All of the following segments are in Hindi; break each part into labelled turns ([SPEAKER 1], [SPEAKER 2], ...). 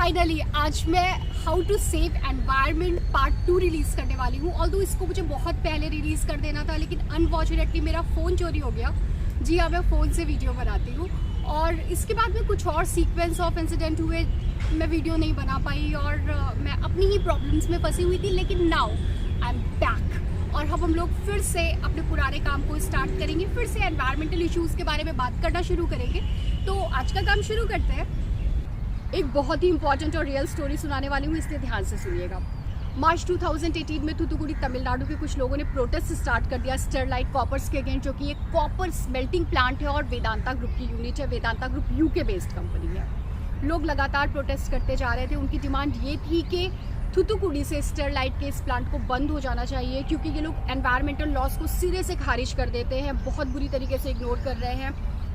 [SPEAKER 1] फाइनली आज मैं how to save environment part 2 release करने वाली हूँ। ऑल्दो इसको मुझे बहुत पहले रिलीज़ कर देना था, लेकिन अनफॉर्चुनेटली मेरा फ़ोन चोरी हो गया। जी हाँ, मैं फ़ोन से वीडियो बनाती हूँ और इसके बाद में कुछ और सीक्वेंस ऑफ इंसिडेंट हुए, मैं वीडियो नहीं बना पाई और मैं अपनी ही प्रॉब्लम्स में फंसी हुई थी। लेकिन नाउ आई एम बैक और हम लोग फिर से अपने पुराने काम को स्टार्ट करेंगे, फिर से एनवायरमेंटल इश्यूज़ के बारे में बात करना शुरू करेंगे। तो आज का काम शुरू करते हैं। एक बहुत ही इंपॉर्टेंट और रियल स्टोरी सुनाने वाली हूँ, इसलिए ध्यान से सुनिएगा। मार्च 2018 में थूथुकुडी तमिलनाडु के कुछ लोगों ने प्रोटेस्ट स्टार्ट कर दिया स्टरलाइट कॉपर्स के अगेंस्ट, जो कि एक कॉपर स्मेल्टिंग प्लांट है और वेदांता ग्रुप की यूनिट है। Vedanta group UK based company है। लोग लगातार प्रोटेस्ट करते जा रहे थे। उनकी डिमांड ये थी कि थूथुकुडी से स्टरलाइट के इस प्लांट को बंद हो जाना चाहिए, क्योंकि ये लोग एनवायरमेंटल लॉस को सिरे से खारिज कर देते हैं, बहुत बुरी तरीके से इग्नोर कर रहे हैं,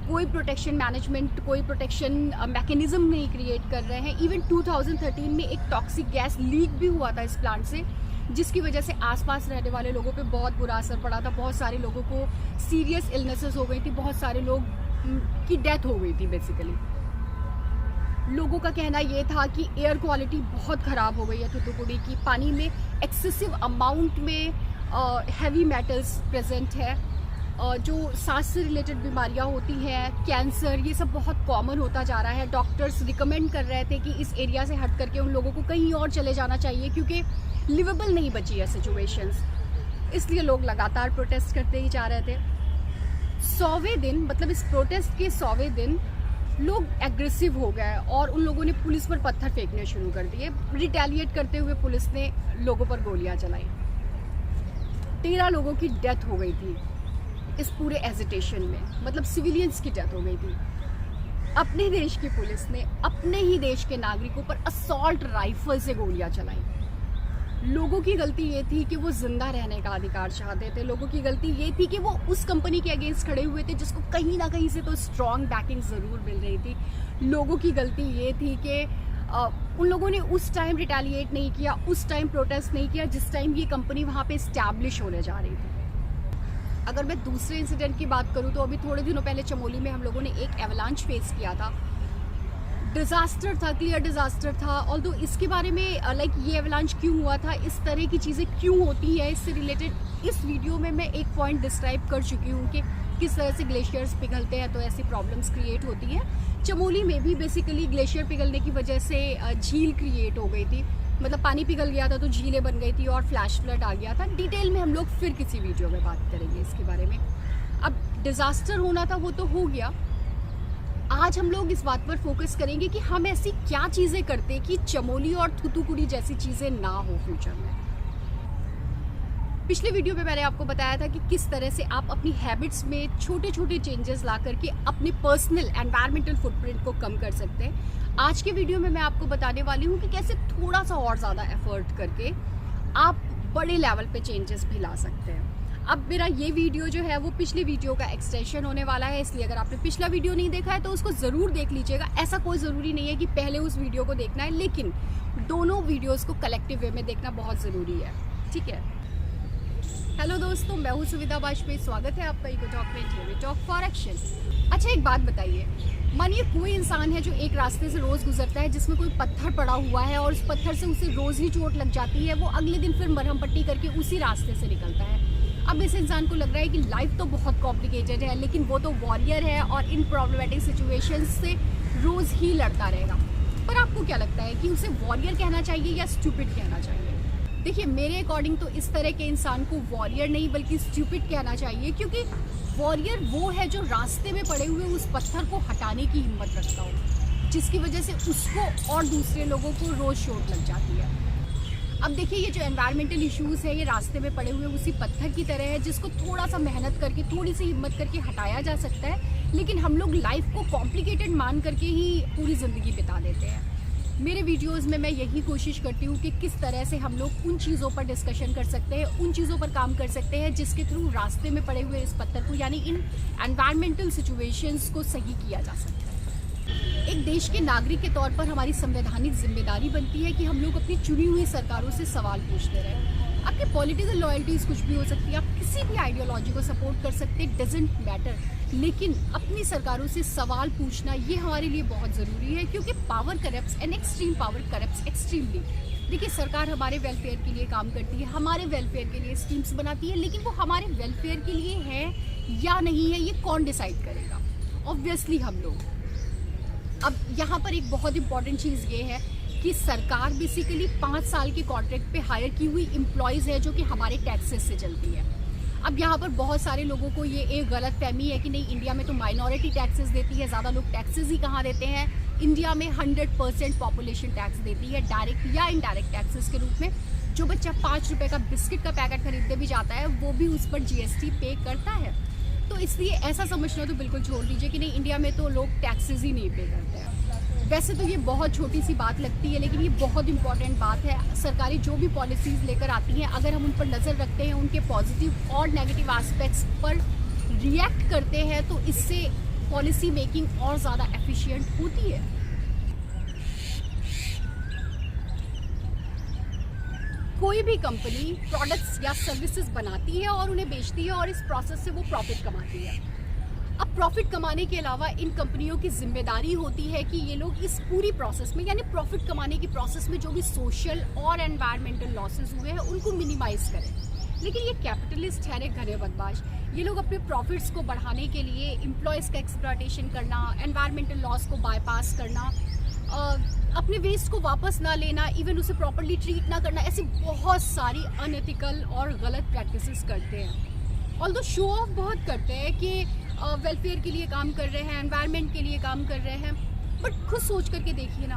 [SPEAKER 1] कोई प्रोटेक्शन मैनेजमेंट, कोई प्रोटेक्शन मैकेनिज्म नहीं क्रिएट कर रहे हैं। इवन 2013 में एक टॉक्सिक गैस लीक भी हुआ था इस प्लांट से, जिसकी वजह से आसपास रहने वाले लोगों पे बहुत बुरा असर पड़ा था। बहुत सारे लोगों को सीरियस इलनेसेस हो गई थी, बहुत सारे लोग की डेथ हो गई थी। बेसिकली लोगों का कहना ये था कि एयर क्वालिटी बहुत ख़राब हो गई है थूथुकुडी की, पानी में एक्सेसिव अमाउंट में हैवी मेटल्स प्रेजेंट है, जो सांस से रिलेटेड बीमारियां होती हैं, कैंसर, ये सब बहुत कॉमन होता जा रहा है। डॉक्टर्स रिकमेंड कर रहे थे कि इस एरिया से हट करके उन लोगों को कहीं और चले जाना चाहिए, क्योंकि लिवेबल नहीं बची है सिचुएशंस। इसलिए लोग लगातार प्रोटेस्ट करते ही जा रहे थे। 100वें दिन, मतलब इस प्रोटेस्ट के 100वें दिन लोग एग्रेसिव हो गए और उन लोगों ने पुलिस पर पत्थर फेंकने शुरू कर दिए। रिटेलिएट करते हुए पुलिस ने लोगों पर गोलियां चलाई। 13 लोगों की डेथ हो गई थी इस पूरे एजिटेशन में, मतलब सिविलियंस की डेथ हो गई थी। अपने देश की पुलिस ने अपने ही देश के नागरिकों पर असॉल्ट राइफल से गोलियां चलाई। लोगों की गलती ये थी कि वो जिंदा रहने का अधिकार चाहते थे। लोगों की गलती ये थी कि वो उस कंपनी के अगेंस्ट खड़े हुए थे जिसको कहीं ना कहीं से तो स्ट्रॉन्ग बैकिंग ज़रूर मिल रही थी। लोगों की गलती ये थी कि उन लोगों ने उस टाइम रिटेलिएट नहीं किया, उस टाइम प्रोटेस्ट नहीं किया जिस टाइम ये कंपनी वहाँ पे इस्टेब्लिश होने जा रही थी। अगर मैं दूसरे इंसिडेंट की बात करूँ तो अभी थोड़े दिनों पहले चमोली में हम लोगों ने एक एवलांच फेस किया था। डिज़ास्टर था, क्लियर डिज़ास्टर था। ऑल्दो इसके बारे में ये एवलांच क्यों हुआ था, इस तरह की चीज़ें क्यों होती है, इससे रिलेटेड इस वीडियो में मैं एक पॉइंट डिस्क्राइब कर चुकी हूँ कि किस तरह से ग्लेशियर्स पिघलते हैं तो ऐसी प्रॉब्लम्स क्रिएट होती हैं। चमोली में भी बेसिकली ग्लेशियर पिघलने की वजह से झील क्रिएट हो गई थी, मतलब पानी पिघल गया था तो झीलें बन गई थी और फ्लैश फ्लड आ गया था। डिटेल में हम लोग फिर किसी वीडियो में बात करेंगे इसके बारे में। अब डिज़ास्टर होना था वो तो हो गया। आज हम लोग इस बात पर फोकस करेंगे कि हम ऐसी क्या चीज़ें करते कि चमोली और थूथुकुडी जैसी चीज़ें ना हो फ्यूचर में। पिछले वीडियो में मैंने आपको बताया था कि किस तरह से आप अपनी हैबिट्स में छोटे छोटे चेंजेस ला करके अपने पर्सनल एनवायरमेंटल फुटप्रिंट को कम कर सकते हैं। आज के वीडियो में मैं आपको बताने वाली हूँ कि कैसे थोड़ा सा और ज़्यादा एफर्ट करके आप बड़े लेवल पे चेंजेस भी ला सकते हैं। अब मेरा ये वीडियो जो है वो पिछले वीडियो का एक्सटेंशन होने वाला है, इसलिए अगर आपने पिछला वीडियो नहीं देखा है तो उसको ज़रूर देख लीजिएगा। ऐसा कोई ज़रूरी नहीं है कि पहले उस वीडियो को देखना है, लेकिन दोनों वीडियोज़ को कलेक्टिव वे में देखना बहुत ज़रूरी है, ठीक है। हेलो दोस्तों, मैं हूँ सुविधा वाजपेयी, स्वागत है आपका इको टॉक में, टॉक फॉर एक्शन। अच्छा, एक बात बताइए, मानिए कोई इंसान है जो एक रास्ते से रोज़ गुजरता है जिसमें कोई पत्थर पड़ा हुआ है और उस पत्थर से उसे रोज़ ही चोट लग जाती है। वो अगले दिन फिर मरहम पट्टी करके उसी रास्ते से निकलता है। अब इस इंसान को लग रहा है कि लाइफ तो बहुत कॉम्प्लिकेटेड है, लेकिन वो तो वॉरियर है और इन प्रॉब्लमेटिक सिचुएशंस से रोज़ ही लड़ता रहेगा। पर आपको क्या लगता है कि उसे वॉरियर कहना चाहिए या स्टूपिड कहना चाहिए? देखिए, मेरे अकॉर्डिंग तो इस तरह के इंसान को वॉरियर नहीं बल्कि स्टूपिड कहना चाहिए, क्योंकि वॉरियर वो है जो रास्ते में पड़े हुए उस पत्थर को हटाने की हिम्मत रखता हो, जिसकी वजह से उसको और दूसरे लोगों को रोज़ चोट लग जाती है। अब देखिए, ये जो एनवायरमेंटल इश्यूज़ है ये रास्ते में पड़े हुए उसी पत्थर की तरह है जिसको थोड़ा सा मेहनत करके, थोड़ी सी हिम्मत करके हटाया जा सकता है, लेकिन हम लोग लाइफ को कॉम्प्लिकेटेड मान करके ही पूरी ज़िंदगी बिता देते हैं। मेरे वीडियोस में मैं यही कोशिश करती हूँ कि किस तरह से हम लोग उन चीज़ों पर डिस्कशन कर सकते हैं, उन चीज़ों पर काम कर सकते हैं जिसके थ्रू रास्ते में पड़े हुए इस पत्थर को, यानी इन एनवायरमेंटल सिचुएशंस को सही किया जा सकता है। एक देश के नागरिक के तौर पर हमारी संवैधानिक जिम्मेदारी बनती है कि हम लोग अपनी चुनी हुई सरकारों से सवाल पूछते रहें। आपकी पॉलिटिकल लॉयल्टीज कुछ भी हो सकती है, आप किसी भी आइडियोलॉजी को सपोर्ट कर सकते हैं, डजेंट मैटर, लेकिन अपनी सरकारों से सवाल पूछना ये हमारे लिए बहुत ज़रूरी है, क्योंकि power corrupts and extreme power corrupts extremely. देखिए, सरकार हमारे वेलफेयर के लिए काम करती है, हमारे वेलफेयर के लिए स्कीम्स बनाती है, लेकिन वो हमारे वेलफेयर के लिए है या नहीं है, ये कौन डिसाइड करेगा? ऑब्वियसली हम लोग। अब यहाँ पर एक बहुत इंपॉर्टेंट चीज़ ये है कि सरकार बेसिकली 5 साल के कॉन्ट्रैक्ट पे हायर की हुई एम्प्लॉयज़ है जो कि हमारे टैक्सेस से चलती है। अब यहाँ पर बहुत सारे लोगों को ये एक गलत फहमी है कि नहीं, इंडिया में तो माइनॉरिटी टैक्सेस देती है, ज़्यादा लोग टैक्सेस ही कहाँ देते हैं। इंडिया में 100% पॉपुलेशन टैक्स देती है, डायरेक्ट या इनडायरेक्ट टैक्सेस के रूप में। जो बच्चा 5 रुपये का बिस्किट का पैकेट खरीदने भी जाता है, वो भी उस पर GST पे करता है। तो इसलिए ऐसा समझना तो बिल्कुल छोड़ दीजिए कि नहीं, इंडिया में तो लोग टैक्सेस ही नहीं पे करते हैं। वैसे तो ये बहुत छोटी सी बात लगती है, लेकिन ये बहुत इंपॉर्टेंट बात है। सरकारें जो भी पॉलिसीज़ लेकर आती हैं, अगर हम उन पर नज़र रखते हैं, उनके पॉजिटिव और नेगेटिव एस्पेक्ट्स पर रिएक्ट करते हैं, तो इससे पॉलिसी मेकिंग और ज़्यादा एफिशिएंट होती है। कोई भी कंपनी प्रोडक्ट्स या सर्विसेज बनाती है और उन्हें बेचती है, और इस प्रोसेस से वो प्रॉफिट कमाती है। अब प्रॉफिट कमाने के अलावा इन कंपनियों की जिम्मेदारी होती है कि ये लोग इस पूरी प्रोसेस में, यानी प्रॉफिट कमाने की प्रोसेस में जो भी सोशल और एनवायरमेंटल लॉसेस हुए हैं उनको मिनिमाइज करें। लेकिन ये कैपिटलिस्ट है घने बदमाश, ये लोग अपने प्रॉफिट्स को बढ़ाने के लिए एम्प्लॉयज़ का एक्सप्लॉयटेशन करना, एनवायरमेंटल लॉस को बाईपास करना, अपने वेस्ट को वापस ना लेना, इवन उसे प्रॉपर्ली ट्रीट ना करना, ऐसी बहुत सारी अनएथिकल और गलत प्रैक्टिसेस करते हैं। ऑल्दो शो ऑफ बहुत करते हैं कि वेलफेयर के लिए काम कर रहे हैं, एनवायरनमेंट के लिए काम कर रहे हैं, बट खुद सोच करके देखिए ना,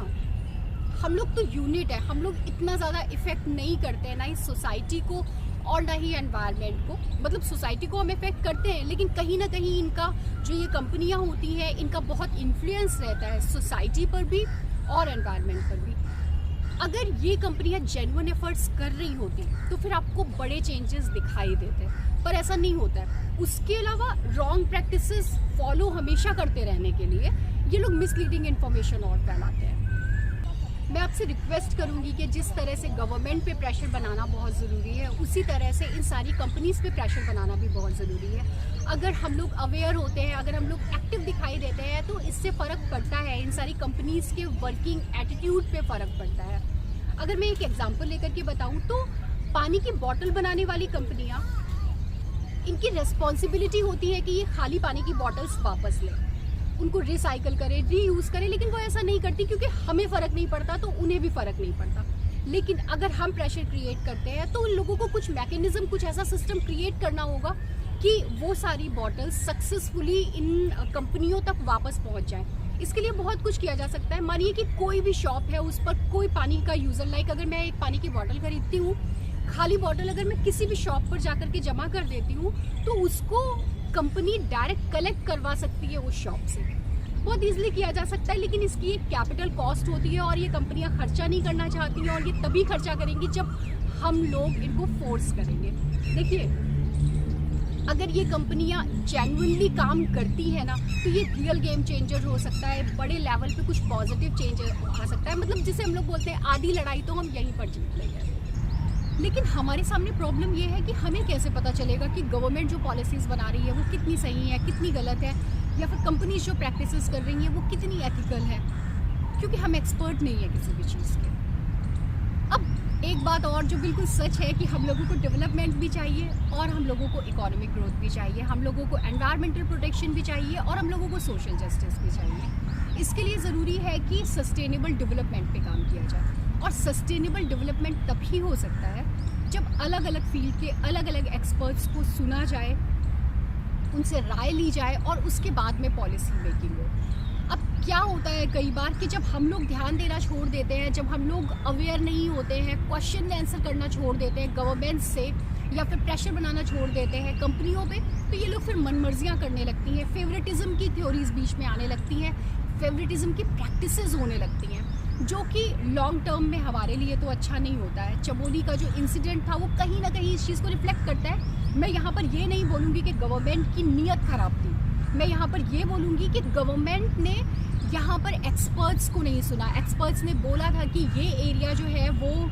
[SPEAKER 1] हम लोग तो यूनिट है, हम लोग इतना ज़्यादा इफ़ेक्ट नहीं करते हैं, ना ही सोसाइटी को और ना ही एनवायरनमेंट को। मतलब सोसाइटी को हम इफ़ेक्ट करते हैं, लेकिन कहीं ना कहीं इनका जो ये कंपनियां होती हैं, इनका बहुत इन्फ्लुएंस रहता है सोसाइटी पर भी और एनवायरनमेंट पर भी। अगर ये कंपनियां जेन्युइन एफर्ट्स कर रही होती तो फिर आपको बड़े चेंजेस दिखाई देते, पर ऐसा नहीं होता है। उसके अलावा रॉन्ग प्रैक्टिसेस फॉलो हमेशा करते रहने के लिए ये लोग मिसलीडिंग इन्फॉर्मेशन और फैलाते हैं। मैं आपसे रिक्वेस्ट करूंगी कि जिस तरह से गवर्नमेंट पे प्रेशर बनाना बहुत ज़रूरी है, उसी तरह से इन सारी कंपनीज़ पे प्रेशर बनाना भी बहुत ज़रूरी है। अगर हम लोग अवेयर होते हैं, अगर हम लोग एक्टिव दिखाई देते हैं, तो इससे फ़र्क पड़ता है, इन सारी कंपनीज़ के वर्किंग एटीट्यूड पे फ़र्क पड़ता है। अगर मैं एक एग्जांपल लेकर के बताऊं तो पानी की बॉटल बनाने वाली कंपनियां, इनकी रेस्पॉन्सिबिलिटी होती है कि ये खाली पानी की बॉटल्स वापस लें, उनको रिसाइकल करें, रीयूज़ करें, लेकिन वो ऐसा नहीं करती क्योंकि हमें फ़र्क नहीं पड़ता तो उन्हें भी फ़र्क नहीं पड़ता। लेकिन अगर हम प्रेशर क्रिएट करते हैं तो उन लोगों को कुछ मैकेनिज्म, कुछ ऐसा सिस्टम क्रिएट करना होगा कि वो सारी बॉटल्स सक्सेसफुली इन कंपनियों तक वापस पहुँच जाएँ। इसके लिए बहुत कुछ किया जा सकता है। मानिए कि कोई भी शॉप है, उस पर कोई पानी का यूज़र, लाइक अगर मैं एक पानी की बॉटल खरीदती हूँ, खाली बॉटल अगर मैं किसी भी शॉप पर जाकर के जमा कर देती हूँ, तो उसको कंपनी डायरेक्ट कलेक्ट करवा सकती है उस शॉप से। बहुत ईजिली किया जा सकता है, लेकिन इसकी एक कैपिटल कॉस्ट होती है और ये कंपनियां खर्चा नहीं करना चाहती हैं, और ये तभी खर्चा करेंगी जब हम लोग इनको फोर्स करेंगे। देखिए, अगर ये कंपनियां जेन्युइनली काम करती है ना, तो ये रियल गेम चेंजर हो सकता है, बड़े लेवल पे कुछ पॉजिटिव चेंज आ सकता है। मतलब जिसे हम लोग बोलते हैं आधी लड़ाई तो हम यहीं पर जीत लेंगे। लेकिन हमारे सामने प्रॉब्लम ये है कि हमें कैसे पता चलेगा कि गवर्नमेंट जो पॉलिसीज़ बना रही है वो कितनी सही है, कितनी गलत है, या फिर कंपनीज जो प्रैक्टिसेस कर रही हैं वो कितनी एथिकल है, क्योंकि हम एक्सपर्ट नहीं है किसी भी चीज़ के। अब एक बात और जो बिल्कुल सच है कि हम लोगों को डेवलपमेंट भी चाहिए और हम लोगों को इकोनॉमिक ग्रोथ भी चाहिए, हम लोगों को एनवायरमेंटल प्रोटेक्शन भी चाहिए और हम लोगों को सोशल जस्टिस भी चाहिए। इसके लिए ज़रूरी है कि सस्टेनेबल डेवलपमेंट पे काम किया जाए, और सस्टेनेबल डेवलपमेंट तभी हो सकता है जब अलग अलग फील्ड के अलग अलग एक्सपर्ट्स को सुना जाए, उनसे राय ली जाए और उसके बाद में पॉलिसी मेकिंग हो। अब क्या होता है कई बार कि जब हम लोग ध्यान देना छोड़ देते हैं, जब हम लोग अवेयर नहीं होते हैं, क्वेश्चन आंसर करना छोड़ देते हैं गवर्नमेंट से, या फिर प्रेशर बनाना छोड़ देते हैं कंपनियों पे, तो ये लोग फिर मनमर्जियाँ करने लगती हैं, फेवरेटिज्म की थ्योरीज बीच में आने लगती हैं, फेवरेटिज्म की प्रैक्टिसेस होने लगती हैं, जो कि लॉन्ग टर्म में हमारे लिए तो अच्छा नहीं होता है। चमोली का जो इंसिडेंट था वो कहीं ना कहीं इस चीज़ को रिफ्लेक्ट करता है। मैं यहाँ पर ये नहीं बोलूँगी कि गवर्नमेंट की नीयत ख़राब थी, मैं यहाँ पर ये बोलूँगी कि गवर्नमेंट ने यहाँ पर एक्सपर्ट्स को नहीं सुना। एक्सपर्ट्स ने बोला था कि ये एरिया जो है वो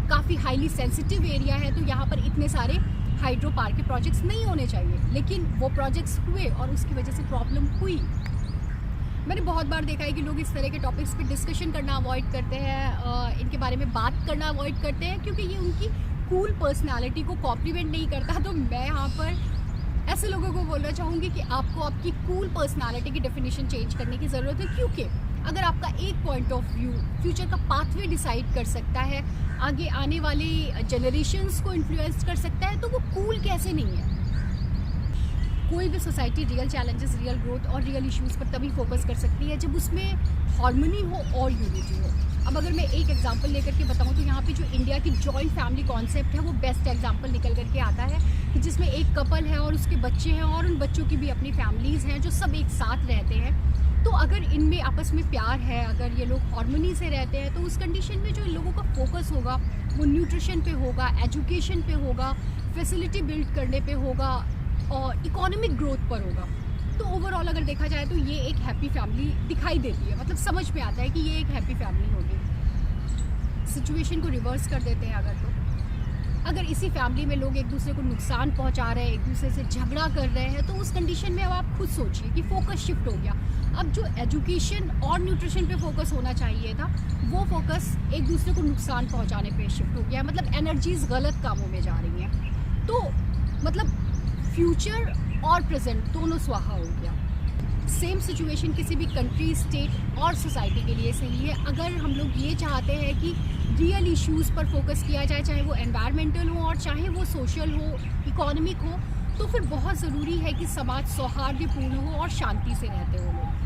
[SPEAKER 1] काफ़ी हाईली सेंसिटिव एरिया है, तो यहाँ पर इतने सारे हाइड्रो पावर के प्रोजेक्ट्स नहीं होने चाहिए, लेकिन वो प्रोजेक्ट्स हुए और उसकी वजह से प्रॉब्लम हुई। मैंने बहुत बार देखा है कि लोग इस तरह के टॉपिक्स पे डिस्कशन करना अवॉइड करते हैं, इनके बारे में बात करना अवॉइड करते हैं, क्योंकि ये उनकी कूल पर्सनालिटी को कॉम्प्लीमेंट नहीं करता। तो मैं यहाँ पर ऐसे लोगों को बोलना चाहूँगी कि आपको आपकी कूल पर्सनालिटी की डेफिनेशन चेंज करने की ज़रूरत है, क्योंकि अगर आपका एक पॉइंट ऑफ व्यू फ्यूचर का पाथवे डिसाइड कर सकता है, आगे आने वाले जनरेशन्स को इन्फ्लुएंस कर सकता है, तो वो कूल कैसे नहीं है। कोई भी society real challenges, real growth और रियल इश्यूज़ पर तभी फोकस कर सकती है जब उसमें हार्मनी हो और यूनिटी हो। अब अगर मैं एक एग्जांपल लेकर के बताऊं तो यहाँ पे जो इंडिया की जॉइंट फैमिली कॉन्सेप्ट है वो बेस्ट एग्जांपल निकल करके आता है, कि जिसमें एक कपल है और उसके बच्चे हैं और उन बच्चों की भी अपनी फैमिलीज़ हैं जो सब एक साथ रहते हैं। तो अगर इनमें आपस में प्यार है, अगर ये लोग हार्मनी से रहते हैं, तो उस कंडीशन में जो इन लोगों का फोकस होगा वो न्यूट्रिशन पे होगा, एजुकेशन पे होगा, फैसिलिटी बिल्ड करने पे होगा और इकोनॉमिक ग्रोथ पर होगा। तो ओवरऑल अगर देखा जाए तो ये एक हैप्पी फैमिली दिखाई देती है, मतलब समझ में आता है कि ये एक हैप्पी फैमिली होगी। सिचुएशन को रिवर्स कर देते हैं अगर इसी फैमिली में लोग एक दूसरे को नुकसान पहुंचा रहे हैं, एक दूसरे से झगड़ा कर रहे हैं, तो उस कंडीशन में अब आप खुद सोचिए कि फोकस शिफ्ट हो गया। अब जो एजुकेशन और न्यूट्रिशन पे फोकस होना चाहिए था, वो फोकस एक दूसरे को नुकसान पहुंचाने पे शिफ्ट हो गया। मतलब एनर्जीज गलत कामों में जा रही हैं, तो मतलब फ्यूचर और प्रेजेंट दोनों स्वाहा हो गया। सेम सिचुएशन किसी भी कंट्री, स्टेट और सोसाइटी के लिए सही है। अगर हम लोग ये चाहते हैं कि रियल इश्यूज़ पर फोकस किया जाए, चाहे वो एनवायरमेंटल हो और चाहे वो सोशल हो, इकोनॉमिक हो, तो फिर बहुत ज़रूरी है कि समाज सौहार्दपूर्ण हो और शांति से रहते हो लोग।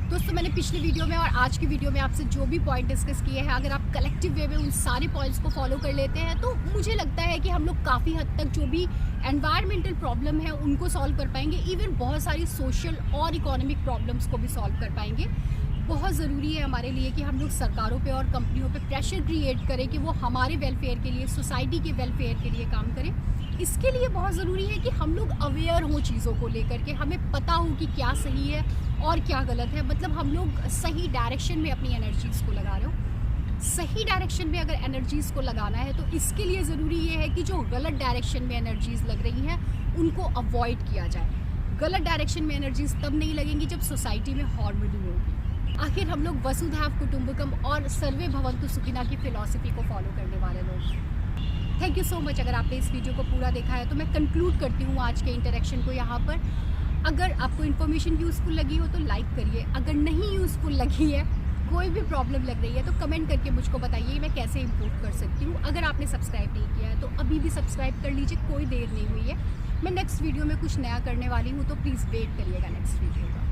[SPEAKER 1] दोस्तों, मैंने पिछली वीडियो में और आज की वीडियो में आपसे जो भी पॉइंट डिस्कस किए हैं, अगर आप कलेक्टिव वे में उन सारे पॉइंट्स को फॉलो कर लेते हैं तो मुझे लगता है कि हम लोग काफ़ी हद तक जो भी एनवायरमेंटल प्रॉब्लम है उनको सॉल्व कर पाएंगे। इवन बहुत सारी सोशल और इकोनॉमिक प्रॉब्लम्स को भी सॉल्व कर पाएंगे। बहुत ज़रूरी है हमारे लिए कि हम लोग सरकारों पे और कंपनियों पे प्रेशर क्रिएट करें कि वो हमारे वेलफेयर के लिए, सोसाइटी के वेलफेयर के लिए काम करें। इसके लिए बहुत ज़रूरी है कि हम लोग अवेयर हों चीज़ों को लेकर के, हमें पता हो कि क्या सही है और क्या गलत है। मतलब हम लोग सही डायरेक्शन में अपनी एनर्जीज़ को लगा रहे हो। सही डायरेक्शन में अगर एनर्जीज़ को लगाना है तो इसके लिए ज़रूरी ये है कि जो गलत डायरेक्शन में एनर्जीज़ लग रही हैं उनको अवॉइड किया जाए। गलत डायरेक्शन में एनर्जीज़ तब नहीं लगेंगी जब सोसाइटी में हार्मनी होगी। आखिर हम लोग वसुधैव कुटुंबकम और सर्वे भवन्तु सुखिनः की फिलॉसफी को फॉलो करने वाले लोग। Thank you so much. अगर आपने इस वीडियो को पूरा देखा है तो मैं कंक्लूड करती हूँ आज के इंटरेक्शन को यहाँ पर। अगर आपको इन्फॉर्मेशन यूज़फुल लगी हो तो लाइक करिए, अगर नहीं यूज़फुल लगी है, कोई भी प्रॉब्लम लग रही है तो कमेंट करके मुझको बताइए मैं कैसे इम्प्रूव कर सकती हूँ। अगर आपने सब्सक्राइब नहीं किया है तो अभी भी सब्सक्राइब कर लीजिए, कोई देर नहीं हुई है। मैं नेक्स्ट वीडियो में कुछ नया करने वाली हूँ, तो प्लीज़ वेट करिएगा नेक्स्ट वीडियो का।